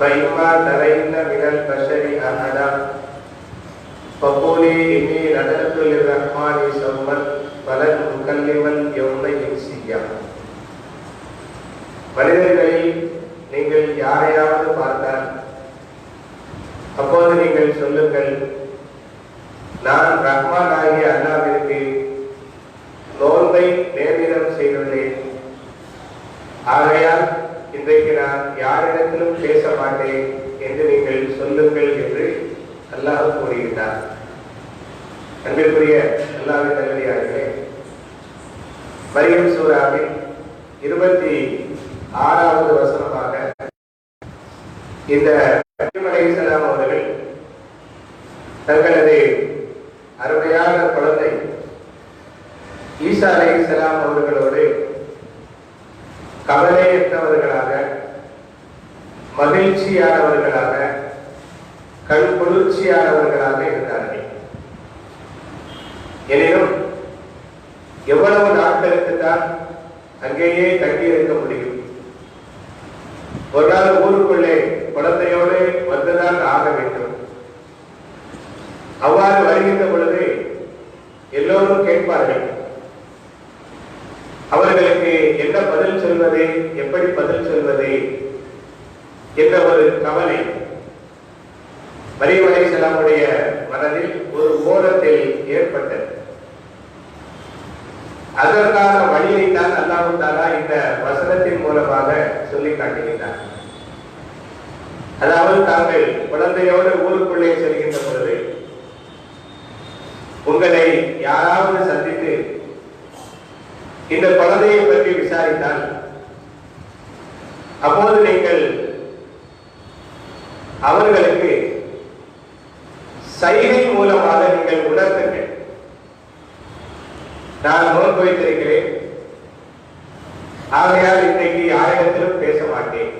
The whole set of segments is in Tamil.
فإما ترين من البشر أحدا فقولي إني نذرت للرحمن صوما فلن أكلم اليوم إنسيا. மனிதர்களில் நீங்கள் யாரையாவது பார்த்தால் அப்போது நீங்கள் சொல்லுங்கள், நான் ரஹ்மான் ஆகிய அல்லாஹ்விற்கு நோன்பை நியமிதம் செய்துள்ளேன், ஆகையால் இன்றைக்கு நான் யாரிடத்திலும் பேச மாட்டேன் என்று நீங்கள் சொல்லுங்கள் என்று அல்லாஹ் கூறுகிறார். அன்பிற்குரிய அல்லாஹ்வின் நல்லடியார்களே, மரியம் சூராவின் 26வது வசனமாக இந்த அலைஹிஸ்ஸலாம் அவர்கள் தங்களது அருமையான குழந்தை ஈசா அலைஹிஸ்ஸலாம் அவர்களோடு கவலையற்றவர்களாக, மகிழ்ச்சியானவர்களாக, கண் குளிர்ச்சியானவர்களாக இருந்தார்கள். எனினும் எவ்வளவு நாட்களுக்கு தான் அங்கேயே தங்கியிருக்க முடியும்? ஒரு நாள் ஊருக்குள்ளே குழந்தையோடு வந்துதான் ஆக வேண்டும். அவ்வாறு வருகின்ற பொழுது எல்லோரும் கேட்பார்கள், அவர்களுக்கு என்ன பதில் சொல்வது, எப்படி பதில் சொல்வது என்ற ஒரு கவலை மரியம் அலைஹிஸ்ஸலாமுடைய மனதில் ஒரு ஓரத்தில் ஏற்பட்டது. அதற்கான வழியை தான் அல்லாஹ் தஆலா இந்த வசனத்தின் மூலமாக சொல்லி காட்டுகிறார். அதாவது தாங்கள் குழந்தையோடு ஊருக்குள்ளே செல்கின்ற பொழுது உங்களை யாராவது சந்தித்து இந்த குழந்தையை பற்றி விசாரித்தால் அப்போது நீங்கள் அவர்களுக்கு சைகை மூலமாக நீங்கள் உணர்த்துங்கள், நான் நோன்பு வைத்திருக்கிறேன், ஆகையால் இன்றைக்கு யாரிடத்திலும் பேச மாட்டேன்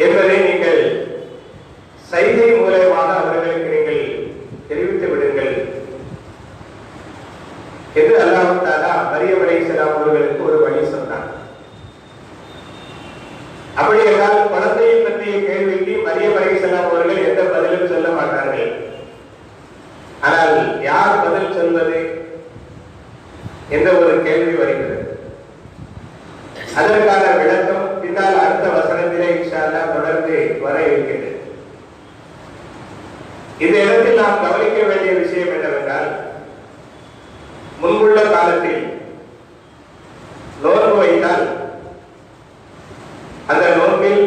என்பதை நீங்கள் சைகை மூலமாக அவர்களுக்கு நீங்கள் தெரிவித்து விடுங்கள் என்று அல்லாஹ் தஆலா மரியம் அலைஹிஸ்ஸலாம் அவர்களுக்கு ஒரு வழி சொன்னார். அப்படி என்றால் குழந்தையை பற்றிய கேள்விக்கு மரியம் அலைஹிஸ்ஸலாம் அவர்கள் எந்த பதிலும் சொல்ல மாட்டார்கள். ஆனால் யார் பதில் சொல்வது என்ற ஒரு கேள்வி வருகிறது. அதற்கான விளக்கம் பின்னால் அடுத்த வசனத்திலே இன்ஷா அல்லாஹ் தொடர்ந்து வர இருக்கிறது. இந்த இடத்தில் நாம் கவனிக்க வேண்டிய விஷயம் என்னவென்றால், முன்புள்ள காலத்தில் நோன்பு வைத்தால் அந்த நோன்பில்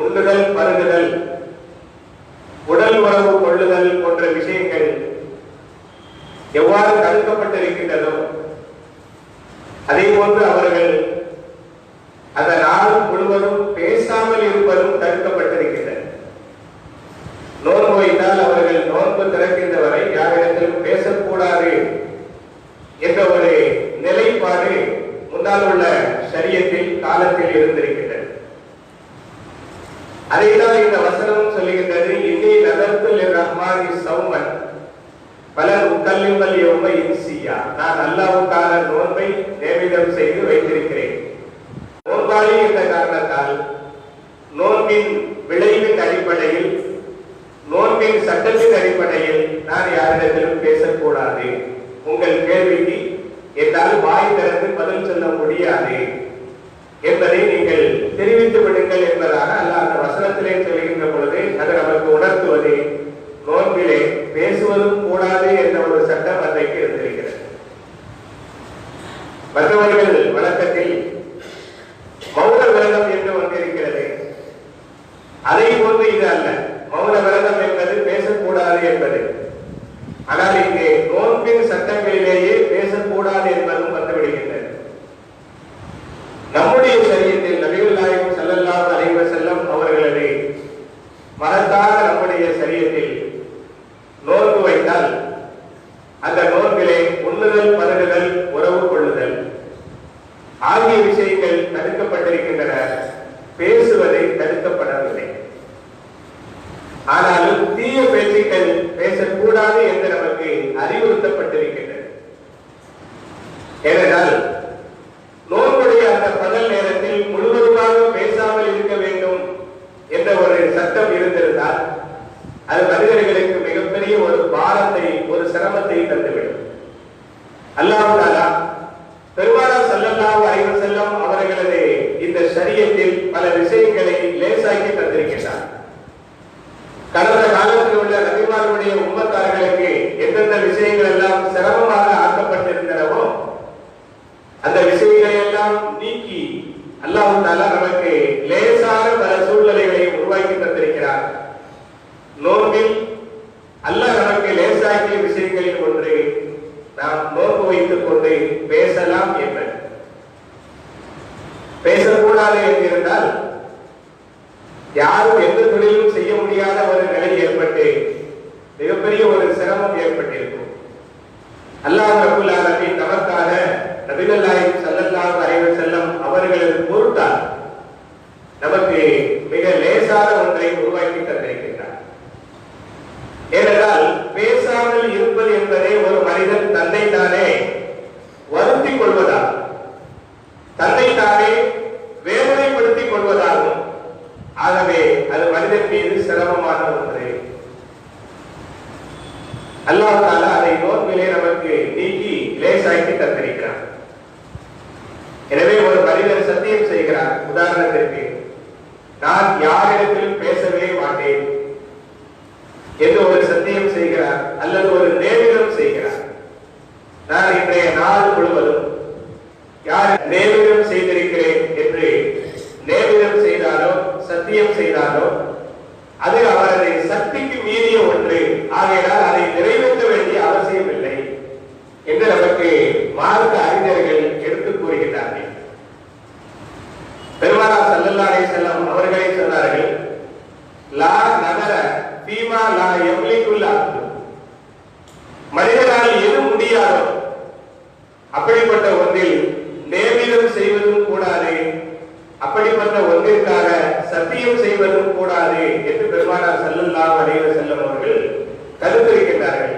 உண்ணுதல், பருகுதல், உடல் உறவு கொள்ளுதல் போன்ற விஷயங்கள் எவ்வாறு தடுக்கப்பட்டிருக்கின்றதோ அதே போன்று அவர்கள் அந்த நாள் முழுவதும் பேசாமல் இருப்பதும் தடுக்கப்பட்டிருக்கின்றன. நோன்பு வைத்தால் அவர்கள் நோன்பு திறக்கின்ற வரை யாரிடத்திலும் பேசக்கூடாது என்ற ஒரு நிலைப்பாடு முன்னால் உள்ள ஷரியத்தில் காலத்தில் இருந்திருக்கின்றது. அதைத்தான் இந்த வசனம் சொல்லுகின்றது, இன்னி நதர்த்து லிர்ரஹ்மானி ஸௌமன் ஃபலன் உகல்லிமல் யௌம இன்சியா. நான் அல்லாஹ்வுக்கான நோன்பை நியமிதம் செய்து வைத்திருக்கிறேன். நோன்பாளி என்ற காரணத்தால் நோன்பின் விளைவின் அடிப்படையில், நோன்பின் சட்டத்தின் அடிப்படையில் நான் யாரிடத்திலும் பேசக்கூடாது. உங்கள் கேள்விக்கு என்னால் வாய் திறந்து பதில் சொல்ல முடியாது என்பதை நீங்கள் தெரிவித்து விடுங்கள் என்பதாக அல்லாஹ் அந்த வசனத்திலே சொல்கின்ற பொழுது அது நமக்கு உணர்த்துவது, நோன்பிலே பேசுவதும் கூடாது என்ற ஒரு சட்டம் அன்றைக்கு இருந்திருக்கிறது. மற்றவர்கள் வழக்கத்தில் மௌன விரதம் என்று வந்திருக்கிறது. அதை போன்று இது அல்ல. மௌன விரதம் என்பது பேசக்கூடாது என்பது. ஆனால் இங்கே நோன்பின் சட்டங்களிலேயே பேசக்கூடாது என்பதும் வந்துவிடுகின்றது. நம்முடைய ஷரியத்தில் நபிகள் நாயகம் ஸல்லல்லாஹு அலைஹி வஸல்லம் அவர்களது மகத்தான நம்முடைய ஷரியத்தில் நோன்பு வைத்தால் அந்த நோன்பிலே உண்ணுதல், பருகுதல், உறவு கொள்ளுதல் ஆகிய விஷயங்கள் தடுக்கப்பட்டிருக்கின்றன. பேசுவதை தடுக்கப்படவில்லை. ஆனாலும் தீய பேச்சுக்கள் பேசக்கூடாது என்று நமக்கு அறிவுறுத்தப்பட்டிருக்கின்றது. ஏனென்றால் நோன்புடைய அந்த பகல் நேரத்தில் பெருமாளுடைய உம்மத்தார்களுக்கு எந்தெந்த விஷயங்கள் எல்லாம் சிரமமாக ஆக்கப்பட்டிருக்கிறவோ அந்த விஷயங்களை எல்லாம் நீக்கி அல்லாஹ் தஆலா நமக்கு லேசான பல சூழ்நிலைகளை உருவாக்கி தந்திருக்கிறார். நோன்பில் அல்லாஹ் நமக்கு லேசாக்கிய விஷயங்களில் ஒன்று நாம் நோன்பு வைத்துக் கொண்டு பேசலாம் என்பது. பேசக்கூடாது என்றிருந்தால் யாரும் எந்த தொழிலும் செய்ய முடியாத ஒரு நிலை ஏற்பட்டு மிகப்பெரிய ஒரு சிரமம் ஏற்பட்டிருக்கும். அல்லாஹ் ரப்பல் ஆலமீன் நமக்காக நபிகள் நாயகம் ஸல்லல்லாஹு அலைஹி வஸல்லம் அவர்களது பொருட்டால் நமக்கு மிக லேசான ஒன்றை உருவாக்கி தந்திருக்கிறார். ஏனென்றால் பேசாமல் இருப்பது என்பதே ஒரு மனிதன் தன்னை தானே வருத்திக் கொள்வதாகும், தன்னை தானே வேதனைப்படுத்திக் கொள்வதாகும். ஆகவே அது மனிதன் மீது சிரமமான ஒன்று. அல்லாஹ் தஆலா அதை நோன்பிலே நமக்கு நீக்கி லேசாக்கி தந்திருக்கிறார். எனவே ஒரு மனிதர் சத்தியம் செய்கிறார், உதாரணத்திற்கு நான் யாரிடத்திலும் பேசவே மாட்டேன் என்று ஒரு சத்தியம் செய்கிறார், அல்லது ஒரு நேமிதம் செய்கிறார். நான் இன்றைய நாள் முழுவதும் யார் நேமிதம் செய்திருக்கிறேன் என்று நேமிதம் செய்தாலோ சத்தியம் செய்தாலோ அது அவரது சக்திக்கு மீறிய ஒன்று, ஆகையால் அதை நிறைவேற்ற வேண்டிய அவசியம் இல்லை என்று நமக்கு மார்க்க அறிஞர்கள் எடுத்து கூறுகிறார்கள். பெருமானார் ஸல்லல்லாஹு அலைஹி வஸல்லம் அவர்களே சொன்னார்கள், லா நகர ஃபீமா லா யம்லிகுல் அப்து, மனிதனால் எது முடியாதோ அப்படிப்பட்ட ஒன்றில் நேமிதம் செய்வதும் கூடாது, அப்படிப்பட்ட ஒன்றிற்காக சத்தியம் செய்வதும் கூடாது என்று பெருமானார் ஸல்லல்லாஹு அலைஹி வஸல்லம் அவர்கள் கருத்துரைக்கின்றார்கள்.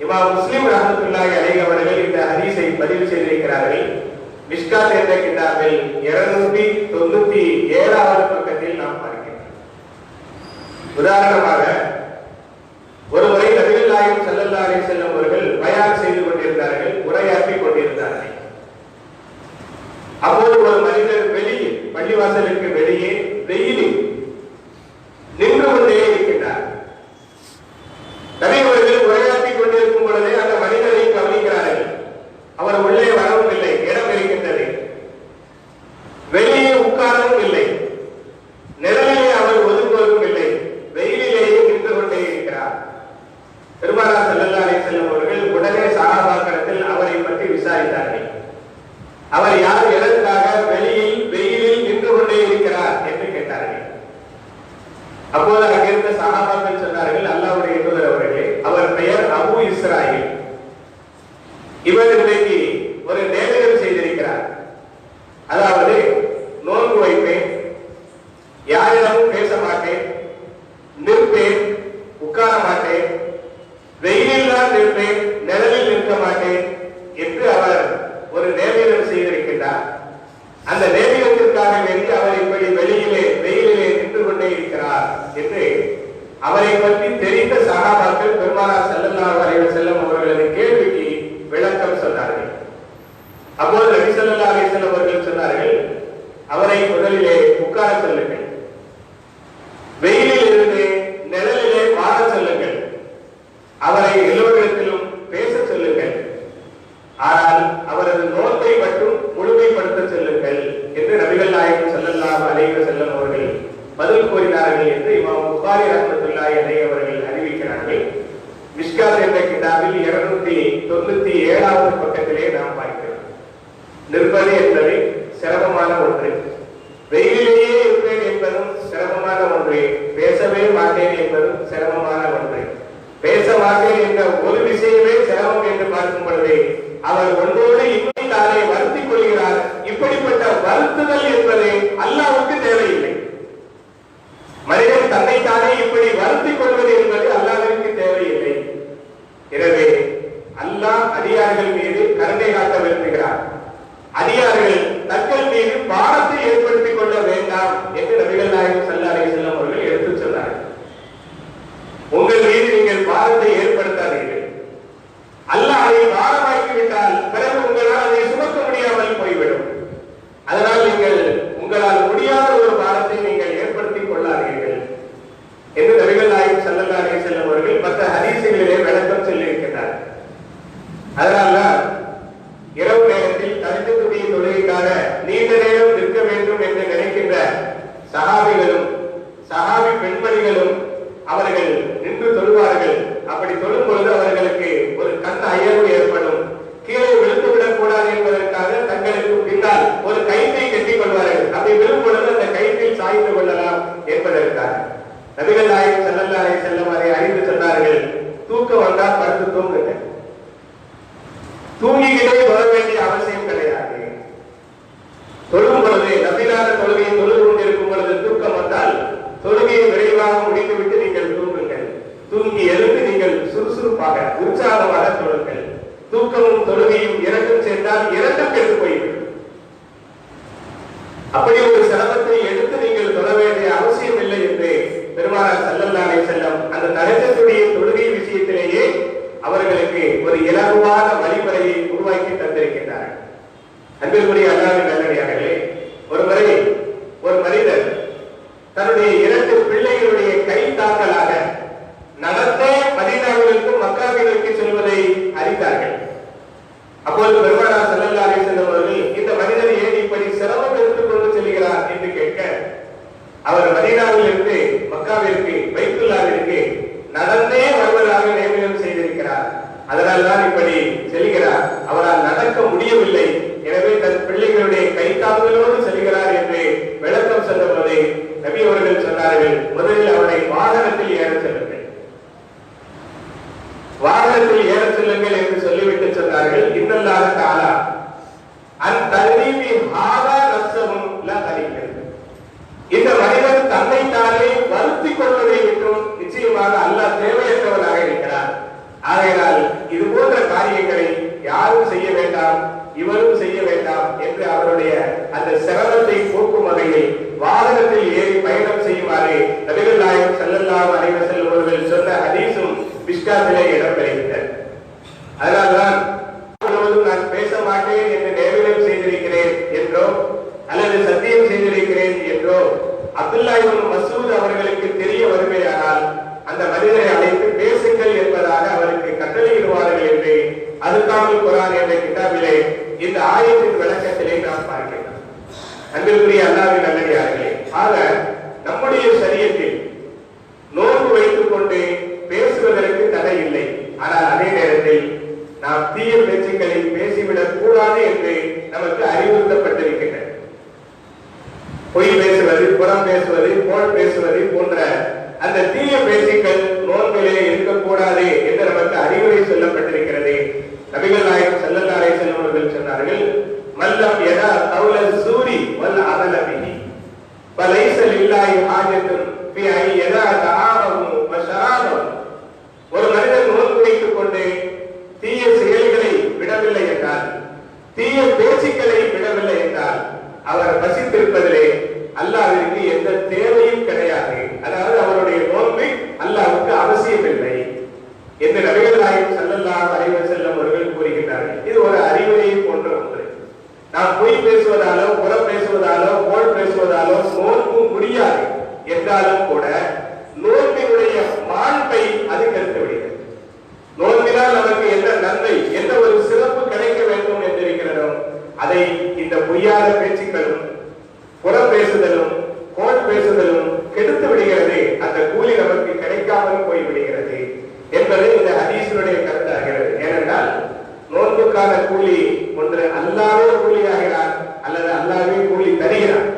இமாம் முஸ்லிம் ரஹ்மத்துல்லாஹி அலைஹி அவர்கள் இந்த ஹதீஸை பதிவு செய்திருக்கிறார்கள். மிஷ்காத் என்ற கிதாபில் 297வது பக்கத்தில் நாம் பார்க்கிறோம். உதாரணமாக ஒரு முறை நபிகள் நாயகம் ஸல்லல்லாஹு அலைஹி வஸல்லம் அவர்கள் பயான் செய்து கொண்டிருந்தார்கள், உரையாற்றிக் கொண்டிருந்தார்கள். அப்போது ஒரு மனிதர் வெளியே, பள்ளிவாசலுக்கு வெளியே வெயிலில் நின்று கொண்டே இருக்கின்றார். நபி அவர்கள் உரையாற்றிக் கொண்டிருக்கும் பொழுதே அந்த மனிதரை கவனிக்கிறார்கள். அவர் உள்ளே வரவும் இல்லை, இடம் இருக்கின்றது. வெளியே உட்காரவும் இல்லை, நிழலிலே அவர் ஒதுங்குவதும் இல்லை, வெயிலிலேயே நின்று கொண்டே இருக்கிறார். பெருமானார் ஸல்லல்லாஹு அலைஹி வஸல்லம் அவர்கள் உடனே சஹாபாக்களிடத்தில் அவரை பற்றி விசாரித்தார்கள். அவர் யார், எதற்காக வெளியில் வெயிலில் நின்று கொண்டே இருக்கிறார் என்று கேட்டார்கள். அப்போது அங்கிருந்த சஹாபாக்கள் சொன்னார்கள், அல்லாஹ்வுடைய தூதர் அவர்களே, அவர் பெயர் அபூ இஸ்ராயில். இவர் இன்றைக்கு ஒரு நேமிதம் செய்திருக்கிறார். அதாவது நோன்பு வைப்பேன், யாரிடமும் பேச மாட்டேன், நிற்பேன், உட்கார மாட்டேன், வெயிலில் தான் நிற்பேன், நிழலில் நிற்க மாட்டேன் என்று அவர் ஒரு நேமிதம் செய்திருக்கிறார். அந்த நேமிதத்திற்காக வேண்டி அவர் இப்படி வெளியிலே வெயிலிலே நின்று கொண்டே இருக்கிறார் என்று அவரை பற்றி தெரிந்த சஹாபாக்கள் பெருமானார் ஸல்லல்லாஹு அலைஹி வஸல்லம் அவர்களது கேள்விக்கு விளக்கம் சொன்னார்கள். அப்போது நபி ஸல்லல்லாஹு அலைஹி வஸல்லம் அவர்கள் சொன்னார்கள், அவரை முதலிலே உட்கார சொல்லுங்கள், வெயிலில் இருந்து நிழலிலே வாழ சொல்லுங்கள், அவரை எல்லோரிடத்திலும் பேச சொல்லுங்கள், ஆனால் அவரது நோன்பை மட்டும் முழுமைப்படுத்த சொல்லுங்கள் என்று நபிகள் நாயகம் ஸல்லல்லாஹு அலைஹி வஸல்லம் அவர்கள் பதில் கூறினார்கள் என்று இமாம் புகாரி ரஹ்மத்துல்லாஹி அலைஹி அவர்கள் அறிவிக்கிறார்கள். மிஷ்காத் என்ற கிதாபில் 297வது பக்கத்திலே நாம் பார்க்கிறோம். நிற்பது என்பது சிரமமான ஒன்று, வெயிலிலேயே இருப்பேன் என்பதும் சிரமமான ஒன்று, பேசவே மாட்டேன் என்பதும் சிரமமான ஒன்று. பேச மாட்டேன் என்ற ஒரு விஷயமே சிரமம் என்று பார்க்கும் பொழுது அவர் ஒன்றோடு இன்னும் தானே வருத்திக் கொள்கிறார். இப்படிப்பட்ட வருத்துதல் என்பது அல்லாஹ்வுக்கு தேவையில்லை. மனிதன் தன்னைத்தானே இப்படி வருத்திக் கொள்வது என்பது அல்லாஹ்விற்கு தேவையில்லை. எனவே அல்லாஹ் அடியார்கள் மீது கருணை காட்ட விரும்புகிறார். அடியார்கள் தங்கள் மீது பாரத்தை ஏற்படுத்திக் கொள்ள வேண்டாம் என்று நபிகள் நாயகம் ஸல்லல்லாஹு அலைஹி வஸல்லம் அவர்கள் எடுத்துச் சொன்னார்கள். உங்கள் மீது நீங்கள் பாரத்தை ஏற்படுத்தாதீர்கள். அல்லாஹ் அதை பாரமாக்கி விட்டால் பிறகு உங்களால் அதை சுமக்க முடியாமல் போய்விடும். அதனால் நீங்கள் உங்களால் முடியாத ஒரு பாரத்தை நீங்கள் ஏற்படுத்திக் கொள்ளாதீர்கள் என்று நபிகள் நாயகம் ஸல்லல்லாஹு அலைஹி வஸல்லம் அவர்கள் மற்ற அப்படி விழும் பொழுது அந்த கயிற்றில் சாய்ந்து கொள்ளலாம் என்பதற்காக நபிகள் நாயகம் ஸல்லல்லாஹு அலைஹி வஸல்லம் அதை அறிந்து சொன்னார்கள், தூக்கம் வந்தால் படுத்து தூங்குங்க, தூங்கிக்கிட்டே தொழ வேண்டிய அவசியம் கிடையாது. தொழும் பொழுது நபிலான தொழுகையை தொழுது கொண்டிருக்கும் பொழுது தூக்கம் வந்தால் தொழுகையை விரைவாக முடித்துவிட்டு நீங்கள் தூங்குங்கள். தூங்கி எழுந்து நீங்கள் சுறுசுறுப்பாக உற்சாகமாக தொழுங்கள். தூக்கமும் தொழுகையும் இரண்டும் சேர்ந்தால் இரண்டும் கெட்டு போய்விடும். அப்படி ஒரு சிரமத்தை எடுத்து நீங்கள் தொழ வேண்டிய அவசியம் இல்லை என்று பெருமானார் ஸல்லல்லாஹு அலைஹி வஸல்லம் அந்த தஹஜ்ஜுடைய தொழுகை விஷயத்திலேயே அவர்களுக்கு ஒரு இலகுவான வழிமுறையை உருவாக்கி தந்திருக்கின்றார்கள். அன்பிற்குரிய அல்லாஹ்வின் நல்லடியார்களே, ஒரு முறை ஒரு மனிதர் தன்னுடைய 2 பிள்ளைகளுடைய கை தாக்கலாக நடந்தே மதீனாவிற்கு மக்காவிற்கு செல்வதை அறிந்தார்கள். அப்போது பெருமானார் ஸல்லல்லாஹு அலைஹி வஸல்லம் அவர்கள் இந்த மனிதர் ஏன் இப்படி சிரமம் எடுத்துக் கொண்டு செல்கிறார் என்று கேட்க, அவர் மதீனாவில் இருந்து மக்காவிற்கு பைத்துல்லாவிற்கு நடந்தே வருவதாக நியமனம் செய்திருக்கிறார், அதனால்தான் இப்படி செல்கிறார், அவரால் நடக்க முடியவில்லை, எனவே தன் பிள்ளைகளுடைய கைத்தாங்களோடு செல்கிறார் என்று விளக்கம் சொன்னபோது நபி அவர்கள் சொன்னார்கள், முதலில் அவரை வாகனத்தில் ஏற செல்லுங்கள், வாகனத்தில் ஏற செல்லுங்கள் என்று சொல்லிவிட்டு சொன்னார்கள், இன்னல்லாஹ தஆலா அன் தல்வீபி ஹாதா நஃப்ஸஹும் லா தரீகன். இந்த மனிதன் தன்னைத்தானே வருத்திக் கொள்வதை விட்டும் நிச்சயமாக அல்லாஹ் தேவையற்றவனாக இருக்கிறார். ஆகையால் இது போன்ற காரியங்களை யாரும் செய்ய வேண்டாம், இவரும் செய்ய வேண்டாம் என்று அவருடைய அந்த சிரமத்தை போக்கும் வகையில் வாகனத்தில் ஏறி பயணம் செய்யுமாறு நபிகள் நாயகம் ஸல்லல்லாஹு அலைஹி வஸல்லம் அவர்கள் சொன்ன ஹதீஸும் மிஷ்காத்திலே இடம்பெறுகிறது. அதனால்தான் நான் பேச மாட்டேன் என்று நியமனம் செய்திருக்கிறேன் என்றோ அல்லது சத்தியம் செய்திருக்கிறேன் என்றோ அப்துல்லா இப்னு மஸ்ஊத் அவர்களுக்கு தெரிய வருமையானால் அந்த மனிதரை அழைத்து பேசுங்கள் என்பதாக அவருக்கு கட்டளையிடுவார்கள் என்று அதுகாமல் குர்ஆன் என்ற கிதாபிலே இந்த ஆயத்தின் விளக்கத்திலே நாம் பார்க்கிறோம். அன்பிற்குரிய அல்லாஹ்வின் நல்லடியார்களே, ஆக நம்முடைய ஷரியத்தில் நோன்பு வைத்துக் கொண்டு பேசுவதற்கு தடை இல்லை. ஆனால் அதே நேரத்தில் நாம் தீய பேச்சுக்களை பேசிவிடக் கூடாது என்று நமக்கு அறிவுறுத்தப்பட்டிருக்கின்றன. பொய் பேசுவது, புறம் பேசுவது, போல் பேசுவது போன்ற அந்த தீய பேச்சுக்கள் நோன்பிலே இருக்கக்கூடாது என்று நமக்கு அறிவுரை சொல்லப்பட்டிருக்கிறது. நபிகள் நாயகம் ஸல்லல்லாஹு அலைஹி வஸல்லம் அவர்கள் சொன்னார்கள், மல்லம் யதா கௌல ஸூரி வல் அமல பிஹி ஃபலைஸ லில்லாஹி ஹாஜத்துன் ஃபீ ஐ யதா தஆமஹு வ ஷராபஹு. ஒரு மனிதன் நோன்பு வைத்துக் கொண்டு தீய செயல்களை விடவில்லை என்றால், தீய பேச்சுக்களை விடவில்லை என்றால் அவர் பசித்திருப்பதிலே அல்லாஹ்விற்கு எந்த தேவையும் கிடையாது. அதாவது அவருடைய நோன்பு அல்லாஹ்வுக்கு அவசியம் இல்லை என்று நபிகள் நாயகம் ஸல்லல்லாஹு அலைஹி வஸல்லம் அவர்கள் கூறுகிறார்கள். இது ஒரு அறிவுரையை போன்ற ஒன்று. நாம் பொய் பேசுவதாலோ, புறம் பேசுவதாலோ, போல் பேசுவதாலோ நோன்பு முடியாது என்றாலும் கூட நோன்பினுடைய மாண்பை அது கருத்து விடுகிறது. நோன்பினால் நமக்கு என்ன நன்மை, என்ன ஒரு சிறப்பு கிடைக்க வேண்டும் என்றிருக்கிறதோ அதை இந்த பொய்யாத பேச்சுக்களும் புறம் பேசுதலும் கோல் பேசுதலும் கெடுத்து விடுகிறது. அந்த கூலி நமக்கு கிடைக்காமல் போய்விடுகிறது என்பது இந்த ஹதீஸினுடைய கருத்தாகிறது. ஏனென்றால் நோன்புக்கான கூலி ஒன்று அல்லாஹ்வே கூலியாகிறார் அல்லது அல்லாஹ்வே கூலி தருகிறார்.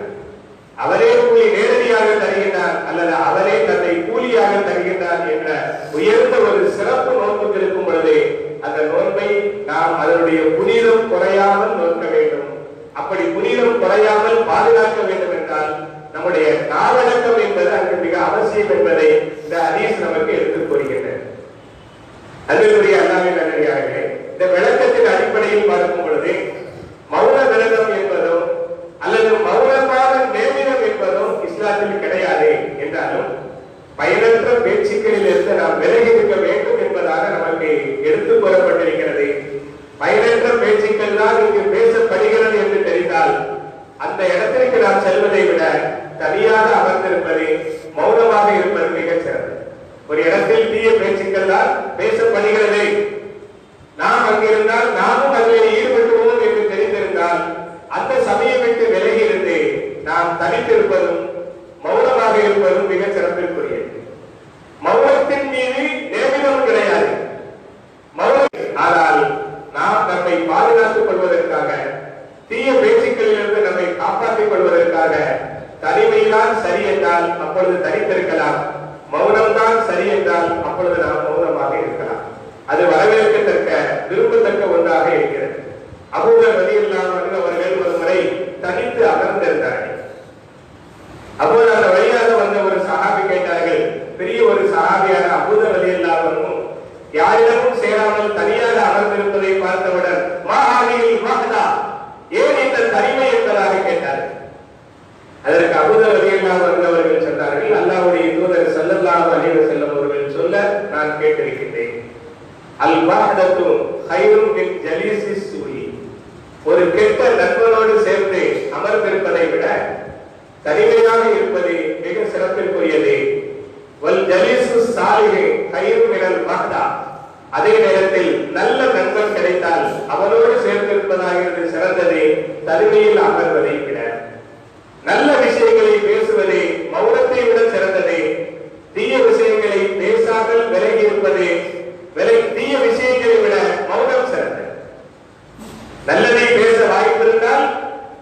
அவரே கூலி நேரடியாக தருகின்றார் அல்லது அவரே தன்னை கூலியாக தருகின்றார் என்ற உயர்ந்த ஒரு சிறப்பு நோன்புக்கு இருக்கும் பொழுது அந்த நோன்பை நாம் அதனுடைய புனிதம் குறையாமல் நோக்க வேண்டும். அப்படி புனிதம் குறையாமல் பாதுகாக்க வேண்டும் என்றால் நம்முடைய நாவடக்கம் என்பது அங்கு மிக அவசியம் என்பதை இந்த ஹதீஸ் நமக்கு எடுத்துக் கூறுகின்றது. அன்பிற்குரிய அல்லாஹ்வின் நல்லடியார்களே, இந்த விளக்கத்தின் அடிப்படையில் பார்க்கும் பொழுது மௌன விரதம் என்பதும் அல்லது மௌனமான நேமினம் என்பதும் இஸ்லாத்தில் கிடையாது என்றாலும் பயனற்ற பேச்சுக்களில் இருந்து நாம் விலகி இருக்க வேண்டும் என்பதாக நமக்கு எடுத்துக் கூறப்பட்டிருக்கிறது. பயனற்ற பேச்சுக்கள் தான் இங்கு பேசப்படுகிறது என்று தெரிந்தால் அந்த இடத்திற்கு நாம் செல்வதை விட தனியாக அமர்ந்திருப்பது, மௌனமாக இருப்பது மிகச் சிறந்தது. ஒரு இடத்தில் தீய பேச்சுக்கள் தான் பேசப்படுகிறது, நாம் அங்கிருந்தால் நாமும் அதில் ஈடுபட்டுவோம் என்று தெரிந்திருந்தால் அந்த சமயம் விட்டு விலகி இருந்து நாம் தனித்திருப்பதும் மௌனமாக இருப்பதும் மிக சிறப்பிற்குரியது. மௌனத்தின் மீது நேமினம் கிடையாது. ஆனால் நாம் நம்மை பாதுகாத்துக் கொள்வதற்காக, தீய பேச்சுக்களிலிருந்து நம்மை காப்பாற்றிக் கொள்வதற்காக தனிமைதான் சரி என்றால் அப்பொழுது தனித்திருக்கலாம், மௌனம்தான் சரி என்றால் அப்பொழுது நாம் மௌனமாக இருக்கலாம். அது வரவேற்கத்தக்க விரும்பத்தக்க ஒன்றாக இருக்கிறது. அபூபக்கர் ரலியல்லாஹு அன்ஹு அவர்கள் ஒரு முறை தனித்து அமர்ந்திருந்தார்கள். அப்போது அந்த வழியாக வந்த ஒரு சஹாபி கேட்டார்கள், பெரிய ஒரு சஹாபியான அபூபக்கர் ரலியல்லாஹு அன்ஹு யாரிடமும் சேராமல் தனியாக அமர்ந்திருப்பதை பார்த்தவுடன் மா ஹாதிஹில் வஹ்தா, ஏன் இந்த தனிமை என்பதாக கேட்டார்கள். அதற்கு அபூபக்கர் ரலியல்லாஹு அன்ஹு அவர்கள் சொன்னார்கள், அல்லாஹ்வுடைய தூதர் ஸல்லல்லாஹு அலைஹி வஸல்லம் அவர்கள் சொல்ல நான் கேட்டிருக்கிறேன், அல் வஹ்தத்து கைரும் மின் ஜலீஸி ஸூஇ, ஒரு கெட்ட நண்பனோடு சேர்ந்து அமர்ந்திருப்பதை விட தனிமையாக இருப்பது மிக சிறப்பிற்குரியது. வல் ஜலீஸு ஸாலிஹ் கைரும் மினல் வஹ்தா, அதே நேரத்தில் நல்ல நண்பன் கிடைத்தால் அவனோடு சேர்ந்திருப்பதாகிறது சிறந்தது தனிமையில் அமர்வதை விட. நல்ல விஷயங்களை பேசுவது மௌனத்தை விட சிறந்தது. தீய விஷயங்களை பேசாமல் விலகி இருப்பது, தீய விஷயங்களை விட மௌனம் சிறந்தது. நல்லதை பேச வாய்ப்பு இருந்தால்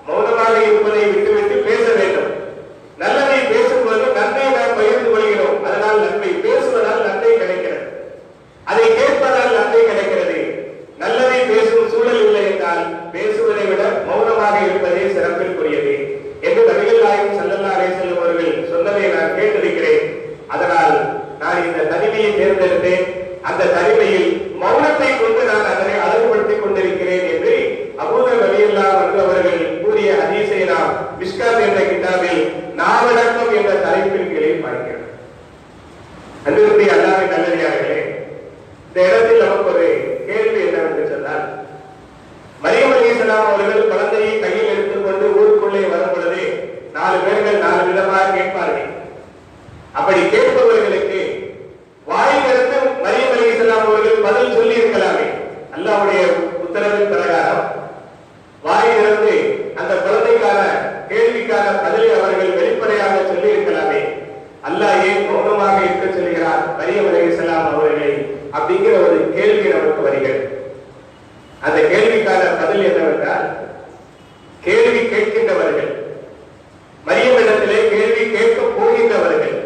மௌனமாக இருப்பதை விட்டுவிட்டு பேச வேண்டும். நல்லதை பேசும்போது நன்மை நாம் பகிர்ந்து கொள்கிறோம், அதனால் நன்மை, பேசுவதால் நன்மை கிடைக்கிறது, அதை கேட்பதால் நன்மை கிடைக்கிறது. நல்லதை பேசும் சூழல் இல்லை என்றால் பேசுவதை விட மௌனமாக இருப்பதே சிறப்பிற்குரியது என்று நபிகள் நாயகம் ஸல்லல்லாஹு அலைஹி வஸல்லம் அவர்கள் சொன்னதை நான் கேட்டிருக்கிறேன். அதனால் நான் இந்த தனிமையை தேர்ந்தெடுத்தேன். அந்த தனிமையில் மௌனத்தை கொண்டு நான் அதனை அழகுபடுத்திக் கொண்டிருக்கிறேன் என்று அபூபக்கர் ரலியல்லாஹு அன்ஹு அவர்கள் கூறிய ஹதீஸை நாம் மிஷ்காத் என்ற கிதாபில் நாவடக்கம் என்ற தலைப்பின் கீழே பார்க்கிறோம். அன்பிற்குரிய அல்லாஹ்வின் நல்லடியார்களே, இந்த இடத்தில் நமக்கு ஒரு கேள்வி என்னவென்று சொன்னால், மரியம் அலைஹிஸ்ஸலாம் அவர்கள் குழந்தையை கையில் எடுத்துக்கொண்டு ஊருக்குள்ளே வரும் பொழுது 4 பேர்கள் 4 விதமாக கேட்பார்கள். அப்படி கேட்பவர்களுக்கு வாயிலிருந்து மரியம் அலைஹிஸ்ஸலாம் அவர்கள் பதில் சொல்லி இருக்கலாமே. அல்லாஹ்வுடைய உத்தரவின் பிரகாரம் வாயிலிருந்து அந்த குழந்தைக்கான கேள்விக்கான பதிலை அவர்கள் வெளிப்படையாக சொல்லி இருக்கலாமே. அல்லாஹ் ஏன் மௌனமாக இருக்க சொல்கிறார் மரியம் அலைஹிஸ்ஸலாம் அவர்களை அப்படிங்கிற ஒரு கேள்வி நமக்கு வருகிறது. அந்த கேள்விக்கான பதில் என்னவென்றால், கேள்வி கேட்கின்றவர்கள், மரியமிடத்திலே கேள்வி கேட்க போகின்றவர்கள்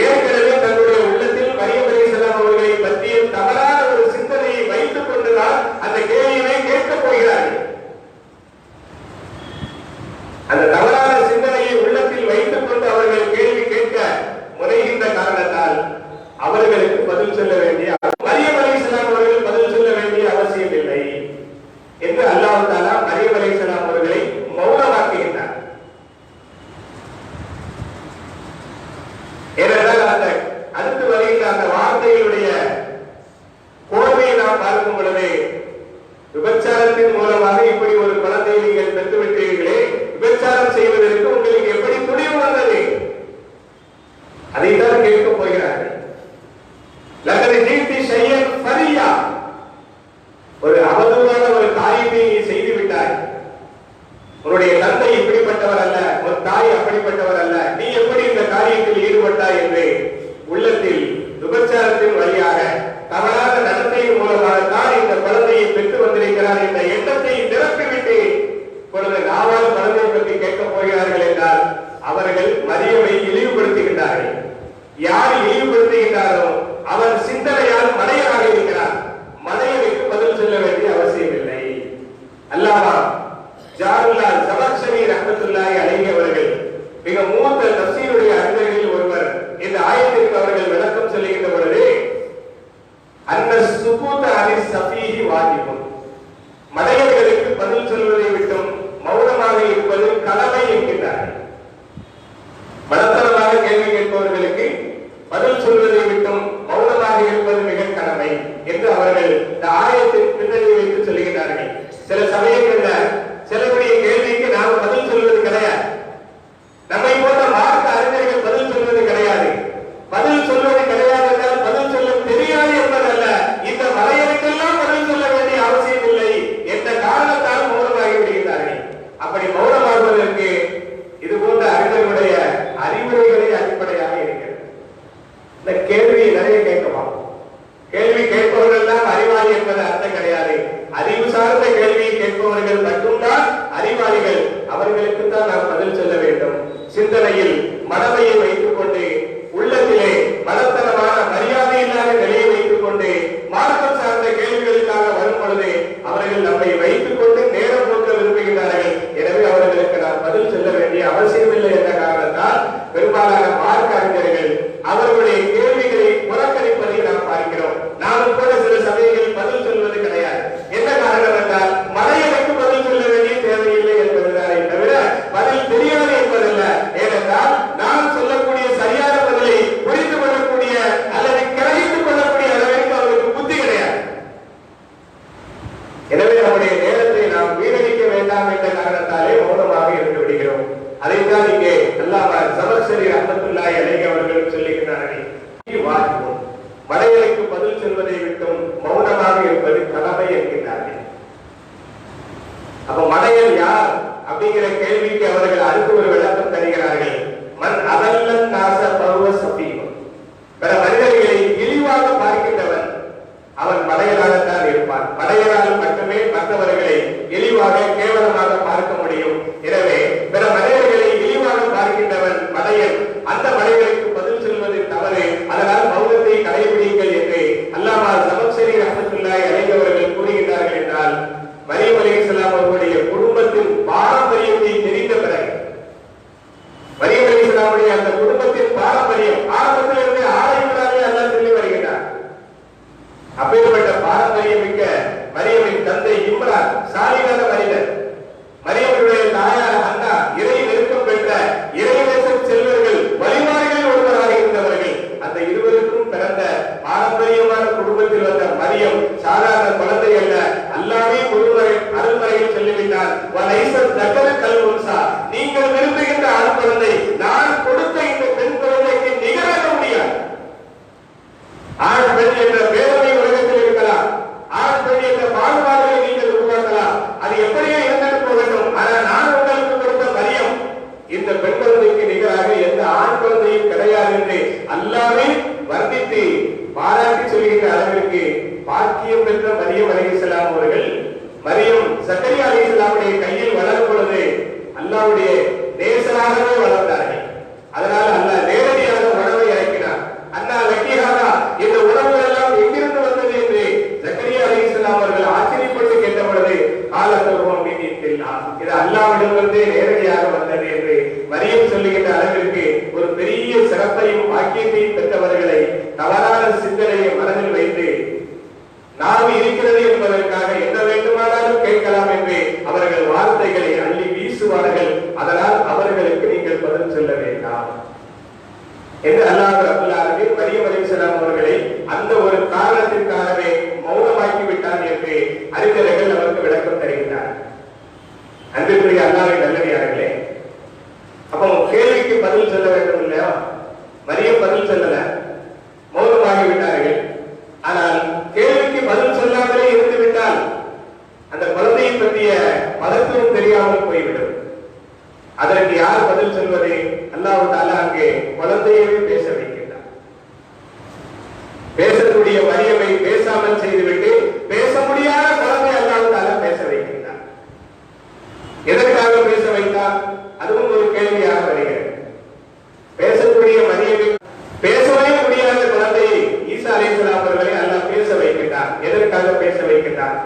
ஏற்கனவே தன்னுடைய உள்ளத்தில் மரியம் அலைஹிஸ்ஸலாம் அவர்களை பற்றிய தவறான ஒரு சிந்தனையை வைத்துக் கொண்டுதான் அந்த கேள்வியை கேட்கப் போகிறார்கள். அந்த தவறான சிந்தனையை உள்ளத்தில் வைத்துக் கொண்டு அவர்கள் கேள்வி கேட்க முனைகின்ற காரணத்தால் அவர்களுக்கு பதில் சொல்ல வேண்டிய, மரியம் அலைஹிஸ்ஸலாம் அவர்கள் பதில் சொல்ல வேண்டிய அவசியம் இல்லை என்று அல்லாஹ் தஆலா மரியம் அலைஹிஸ்ஸலாம் அவர்களை மௌனமாக்குகின்றார். ஏனென்றால் அந்த அடுத்து வருகின்ற அந்த வார்த்தைகளுடைய கோர்வையை நாம் பார்க்கும் பொழுது, விபச்சாரத்தின் மூலமாக இப்படி ஒரு குழந்தையை நீங்கள் பெற்றுவிட்டீர்களே, விபச்சாரம் செய்வதற்கு உங்களுக்கு எப்படி துணிவு வந்தது? அதைத்தான் கேட்கப் போகிறார்கள். லகது ஜீத்தி ஷையன் ஃபரியா, ஒரு அவதூறான ஒரு காரியத்தை நீ செய்து விட்டாய். உன்னுடைய தந்தை இப்படிப்பட்டவர் அல்ல, ஒரு தாய் அப்படிப்பட்டவர் அல்ல, நீ எப்படி இந்த காரியத்தில் ஈடுபட்டாய் என்று உள்ளத்தில் விபச்சாரத்தின் வழியாக தவறான நடத்தையின் மூலமாக தான் இந்த குழந்தையை பெற்று வந்திருக்கிறார் என்ற எண்ணத்தை நிரப்பிவிட்டு பொழுது நாவால் குழந்தையை பற்றி கேட்கப் போகிறார்கள் என்றால் அவர்கள் மரியமை இழிவுபடுத்துகின்றார்கள். யார் இழிவுபடுத்துகின்றாரோ அவர் சிந்தனையால் மடையராக இருக்கிறார். மடையனுக்கு பதில் சொல்ல வேண்டிய அவசியம் இல்லை. அல்லாமா ஜாருல்லாஹ் ஸமக்ஷரி ரஹ்மத்துல்லாஹி அலைஹி அவர்கள் மிக மூத்த தஃசீருடைய அறிஞர்களில் ஒருவர் இந்த ஆயத்திற்கு அவர்கள் விளக்கம் சொல்லுகின்ற பொழுது, அன்ன சுகூத அலி ஸஃபீஹி வாஜிபுன், மடையர்களுக்கு பதில் சொல்வதை விட்டும் மௌனமாக இருப்பது கடமை என்கிறார்கள். மனத்தனமாக கேள்வி கேட்பவர்களுக்கு பதில் சொல்வதை விட்டும் மௌனமாக இருப்பது மிக கடமை என்று அவர்கள் இந்த ஆயத்தின் பின்னணியை வைத்து சொல்லுகிறார்கள். சில சமயங்களில் சிலருடைய கேள்விக்கு நாம் பதில் சொல்வது கிடையாது. நம்மை போன்ற மார்க்க அறிஞர்கள் பதில் சொல்வது கிடையாது. பதில் சொல்வது கிடையாது என்றால் பதில் சொல்ல தெரியாது என்பதல்ல, இந்த வரையறைக்கெல்லாம் பதில் சொல்ல வேண்டிய அவசியம் இல்லை என்ற காரணத்தால் மௌனமாகி விடுகிறார்கள். அப்படி மௌனமாகுவதற்கு இது போன்ற அறிஞர்களுடைய அறிவுரைகளை அடிப்படையாக இருக்கிறது. இந்த சிந்தனையில் மனமையை வைத்துக் கொண்டு உள்ளத்திலே பலத்தனமான மரியாதை இல்லாத நிலையை வைத்துக் கொண்டு மார்க்கம் சார்ந்த கேள்விகளுக்காக வரும் பொழுது அவர்கள் நம்மை வைத்துக் கொண்டு நேரம் போக்க விரும்புகிறார்கள். எனவே அவர்களுக்கு நாம் பதில் சொல்ல வேண்டிய அவசியமில்லை என்ற காரணத்தால் பெரும்பாலான மார்க்க அறிஞர்கள் அவர்களுடைய கேள்விகளை புறக்கணிப்பதை நாம் பார்க்கிறோம். நாமும் கூட சில சமயங்களில் பதில் சொல்வது கிடையாது. என்ன காரணம் என்றால் மலையமைக்கு பதில் சொல்ல வேண்டிய தேவையில்லை என்பதுதானே தவிர பதில் தெரியாது என்பதல்ல. ஏனென்றால் நாம் சொல்லக்கூடிய சரியான பதிலை புரிந்து கொள்ளக்கூடிய அல்லது கிரகித்துக் கொள்ளக்கூடிய அளவிற்கு அவருக்கு புத்தி கிடையாது. எனவே நம்முடைய நேரத்தை நாம் வீணடிக்க வேண்டாம் என்ற காரணத்தாலே மௌனமாக இருந்து விடுகிறோம். அதைத்தான் இங்கே அல்லாஹ் ஜமக்ஷரி ரஹ்மத்துல்லாஹி அலைஹி அவர்கள் சொல்லுகிறார்கள், மலைகளுக்கு பதில் சொல்வதை விட்டும் மௌனமாக இருப்பது கடமை என்கிறார்கள். அப்ப மலையல் யார் அப்படிங்கிற கேள்விக்கு அவர்கள் அடுத்து ஒரு விளக்கம் தருகிறார்கள். மன் அதல்லன் நாச பருவ சபீவம், பிற மனிதர்களை இழிவாக பார்க்கின்றவன் அவன் மலையலாகத்தான் இருப்பான். மலையலால் மட்டுமே மற்றவர்களை இழிவாக கேவலமாக பார்க்க முடியும். எனவே பிற மனிதர்களை இழிவாக பார்க்கின்றவன் மலையன். அந்த மலைகளுக்கு பதில் சொல்வது தவறு. அதனால் மௌனத்தை கடைபிடிங்கள் என்று அல்லாமா ஜமக்ஷரி ரஹ்மத்துல்லாஹி அலைஹி அவர்கள் கூறுகிறார்கள். என்றால் மரியம் அலைஹிஸ்ஸலாம் அவர்களுடைய குடும்பத்தின் பாரம்பரியத்தை தெரிந்த பிறகு, மரியம் அலைஹிஸ்ஸலாமுடைய அந்த குடும்பத்தின் பாரம்பரியம் ஆரம்பத்திலிருந்து ஆராய்வதாக அல்லாஹ் சொல்லி வருகிறார். அப்பேற்பட்ட பாரம்பரியம் மிக்க மரியமின் தந்தை இம்ரான் சாலிகான மனிதர். மரியமுடைய தாயார் அண்ணா இறை நெருக்கம் பெற்ற இறைநேசம் செல்வர்கள் வழிமாறுகளில் ஒருவராக இருந்தவர்கள். அந்த இருவருக்கும் பிறந்த பாரம்பரியமான குடும்பத்தில் வந்த மரியம் சாதாரண குழந்தை அல்ல. அல்லாமே குருவரை அருள்மறையில் சொல்லிவிட்டார், நீங்கள் விரும்புகின்ற ஆண் குழந்தை நான் கொடுத்த இந்த பெண் குழந்தைக்கு நிகராக முடியாது. ஆண் பெண் என்ற வேதனை உலகத்தில் இருக்கலாம், ஆண் பெண் என்ற பாகுபாடுகளை நீங்கள் உருவாக்கலாம், அது எப்படியே இருந்துட்டு போகட்டும். ஆனால் நான் உங்களுக்கு கொடுத்த மரியம் இந்த பெண் குழந்தைக்கு நிகராக எந்த ஆண் குழந்தையும் கிடையாது என்று அல்லாமே வர்ணித்து பாராட்டி சொல்கின்ற அளவிற்கு பாக்கியம் பெற்ற மரியம் அலைஹிஸ்ஸலாம் அவர்கள் மரியம் சக்கரியா அலைஹிஸ்ஸலாமுடைய கையில் வளரும் பொழுது அல்லாஹ்வுடைய நேசராகவே வளர்ந்தார்கள். அதனால் அல்லாஹ் நேரடியாக உணவை இறக்கினார். அண்ணா லக்கிஹாதா, இந்த உணவுகள் எல்லாம் எங்கிருந்து வந்தது என்று சக்கரியா அலைஹிஸ்ஸலாம் அவர்கள் ஆச்சரியப்பட்டு கேட்ட பொழுது காலத்துவம் மீதித்தில்லா, இது அல்லாஹ்விடமிருந்தே நேரடியாக வந்தது என்று மரியம் சொல்லுகின்ற அளவிற்கு ஒரு பெரிய சிறப்பையும் பாக்கியத்தையும் பெற்றவர்களை தவறான சிந்தனையை மனதில் வைத்து நாம் இருக்கிறது என்பதற்காக என்ன வேண்டுமானாலும் கேட்கலாம் என்று அவர்கள் வார்த்தைகளை அள்ளி வீசுவார்கள். அதனால் அவர்களுக்கு நீங்கள் பதில் சொல்ல வேண்டாம் என்று அல்லாஹ் ரப்பல் ஆலமீன் மரியம் அலைஹிஸ்ஸலாம் அவர்களை அந்த ஒரு காரணத்திற்காகவே மௌனமாக்கி விட்டார் என்று அறிஞர்கள் அவருக்கு விளக்கம் தருகிறார். அன்பிற்குரிய அல்லாஹ்வின் நல்லடியார்களே, அப்போ கேள்விக்கு பதில் சொல்ல வேண்டும் இல்லையா? மரியம் பதில் சொல்லல, மௌனமாகி விட்டார்கள். ஆனால் கேள்விக்கு பதில் சொல்லாமலே இருந்து விட்டால் அந்த குழந்தையை பற்றிய மகத்துவம் தெரியாமல் போய்விடும். அதற்கு யார் பதில் சொல்வது? அல்லாஹ் தஆலா அங்கே குழந்தையவே பேச வைக்கிறார். பேசக்கூடிய மரியமை பேசாமல் செய்துவிட்டு பேச முடியாத குழந்தை அல்லாஹ் தஆலா பேச வைக்கிறார். எதற்காக பேச வைத்தார்? அதுவும் ஒரு கேள்வியாக வருகிறது. பேசக்கூடிய மரியமை பேசவே முடியாத குழந்தையை ஈசா அலைஹிஸ்ஸலாம் அவர்களை அல்லாஹ் பேச வைக்கிறார். எதற்காக பேச வைக்கிறார்?